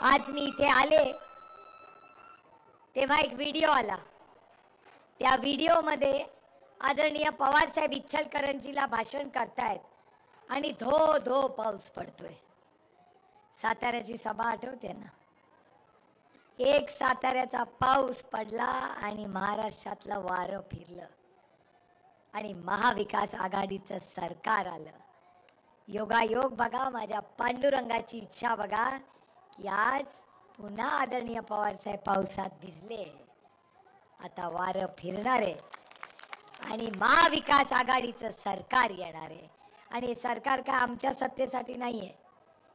आज मी इथे आले तेव्हा एक व्हिडिओ आला. त्या व्हिडिओमध्ये आदरणीय पवारसाहेब इचलकरंजीला भाषण करतायत आणि धो धो पाऊस पडतोय. साताऱ्याची सभा आठवते ना? एक साताऱ्याचा पाऊस पडला आणि महाराष्ट्रातलं वारं फिरलं आणि महाविकास आघाडीचं सरकार आलं. योगायोग बघा, माझ्या पांडुरंगाची इच्छा बघा की आज पुन्हा आदरणीय पवारसाहेब पावसात भिजले. आता वारं फिरणार आहे आणि महाविकास आघाडीचं सरकार येणार आहे. आणि हे सरकार काय आमच्या सत्तेसाठी नाही आहे,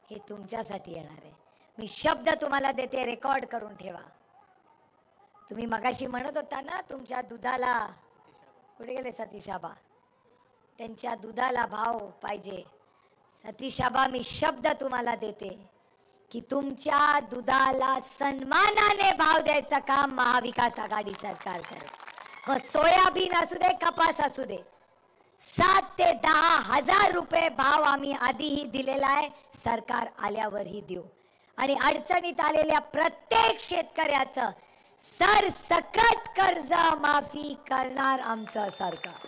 हे तुमच्यासाठी येणार आहे. मी शब्द तुम्हाला देते, रेकॉर्ड करून ठेवा. तुम्ही मगाशी म्हणत होता ना तुमच्या दुधाला, कुठे गेले सतीशाबा? त्यांच्या दुधाला भाव पाहिजे. सतीशाबा, मी शब्द तुम्हाला देते की तुमच्या दुधाला सन्मानाने भाव द्यायचं काम महाविकास आघाडी सरकार करेल. मग सोयाबीन असू दे, कपास असू दे, 7 ते 10 हजार रुपये भाव आम्ही आधीही दिलेला आहे, सरकार आल्यावरही देऊ. आणि अडचणीत आलेल्या प्रत्येक शेतकऱ्याचं सरसकट कर्ज माफी करणार आमचं सरकार.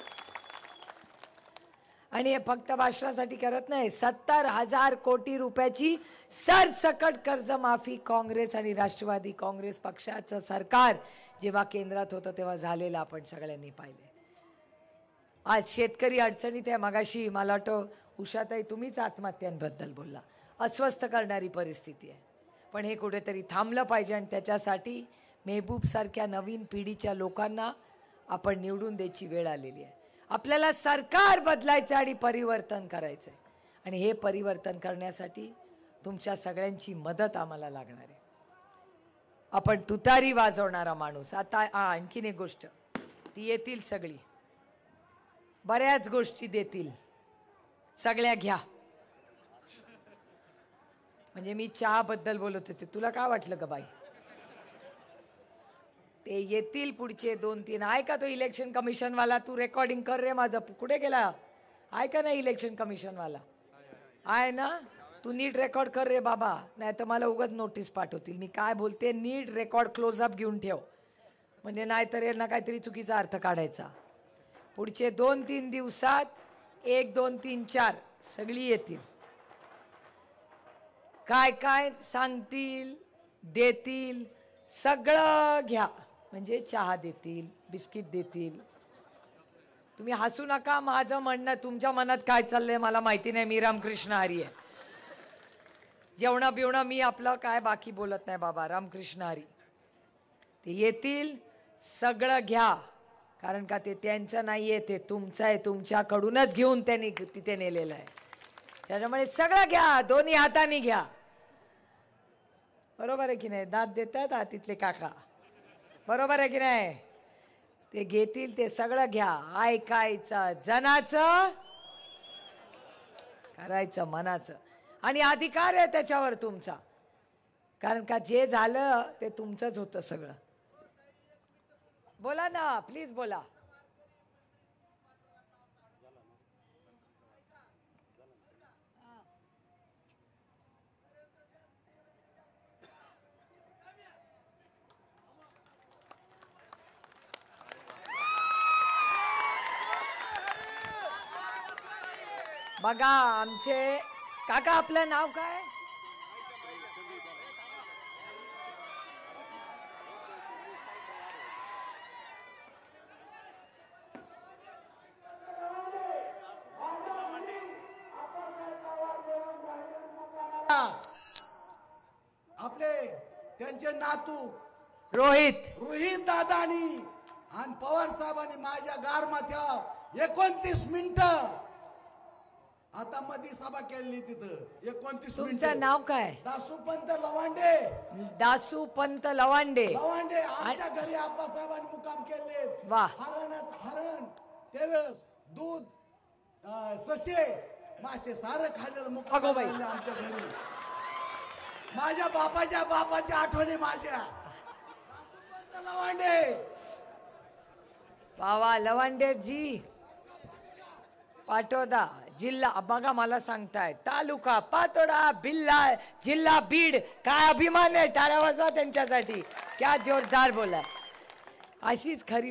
आणि हे फक्त भाषणासाठी करत नाही, 70,000 कोटी रुपयाची सरसकट कर्जमाफी काँग्रेस आणि राष्ट्रवादी काँग्रेस पक्षाचं सरकार जेव्हा केंद्रात होतं तेव्हा झालेलं आपण सगळ्यांनी पाहिले. आज शेतकरी अडचणीत आहे. मगाशी मला वाटतं उषाताई तुम्हीच आत्महत्यांबद्दल बोलला. अस्वस्थ करणारी परिस्थिती आहे, पण हे कुठेतरी थांबलं पाहिजे आणि त्याच्यासाठी मेहबूब सारख्या नवीन पिढीच्या लोकांना आपण निवडून द्यायची वेळ आलेली आहे. आपल्याला सरकार बदलायचं आणि परिवर्तन करायचं आहे आणि हे परिवर्तन करण्यासाठी तुमच्या सगळ्यांची मदत आम्हाला लागणार आहे. आपण तुतारी वाजवणारा माणूस. आता आणखीन एक गोष्ट, ती येतील सगळी, बऱ्याच गोष्टी देतील, सगळ्या घ्या. म्हणजे मी चहा बद्दल बोलत होते, तुला काय वाटलं ग बाई? ते येतील पुढचे 2-3. ऐका तो इलेक्शन कमिशन वाला, तू रेकॉर्डिंग कर रे माझं. कुठे गेला? ऐका ना, इलेक्शन कमिशन वाला आहे ना, तू नीट रेकॉर्ड कर रे बाबा, नाही तर मला उगाच नोटीस पाठवतील. मी काय बोलते नीट रेकॉर्ड क्लोजअप घेऊन ठेव, म्हणजे नाहीतर यांना काहीतरी चुकीचा अर्थ काढायचा. पुढचे 2-3 दिवसात 1, 2, 3, 4 सगळी येतील. काय काय सांगतील, देतील, सगळं घ्या. म्हणजे चहा देतील, बिस्किट देतील. तुम्ही हसू नका. माझं म्हणणं, तुमच्या मनात काय चाललंय मला माहिती नाही. मी रामकृष्ण हरी आहे. जेवणं बिवणं मी आपलं काय बाकी बोलत नाही बाबा. रामकृष्ण हरी. ते येतील, सगळं घ्या. कारण का ते त्यांचं नाहीये, ते तुमचं आहे. तुमच्याकडूनच घेऊन त्यांनी तिथे नेलेलं आहे. त्याच्यामुळे सगळं घ्या, दोन्ही हाताने घ्या. बरोबर आहे की नाही? दात देतात तिथले काका, बरोबर आहे की नाही? ते घेतील, ते सगळं घ्या. ऐकायचं जनाचं, करायचं मनाचं. आणि अधिकार आहे त्याच्यावर तुमचा, कारण का जे झालं ते तुमचंच होतं सगळं. बोला ना, प्लीज बोला. बघा आमचे काका, आपलं नाव काय? आपले त्यांचे नातू रोहित दादानी आणि पवार साहेबांनी माझ्या गारमाथ्या 29 मिनिटं आता मध्ये सभा केली तिथं. 29 मिनिटं. तुमचं नाव काय? दासूपंत लवांडे. दासूपंत लवांडे. आमच्या घरी आप्पासाहेबांनी मुक्काम केले. वाह. हरण त्यावेळेस दूध, ससे, मासे सारं खाल्लेलं मुक्काम आमच्या घरी. माझ्या बापाच्या आठवणी माझ्या. दासूपंत लवांडे. बाबा लवांडे जी पाठवता. जिल्हा बघा मला सांगताय तालुका पातोडा बिल्ला जिल्हा बीड काय अभिमान आहे टाळ्या वाजवा त्यांच्यासाठी क्या जोरदार बोला अशीच खरी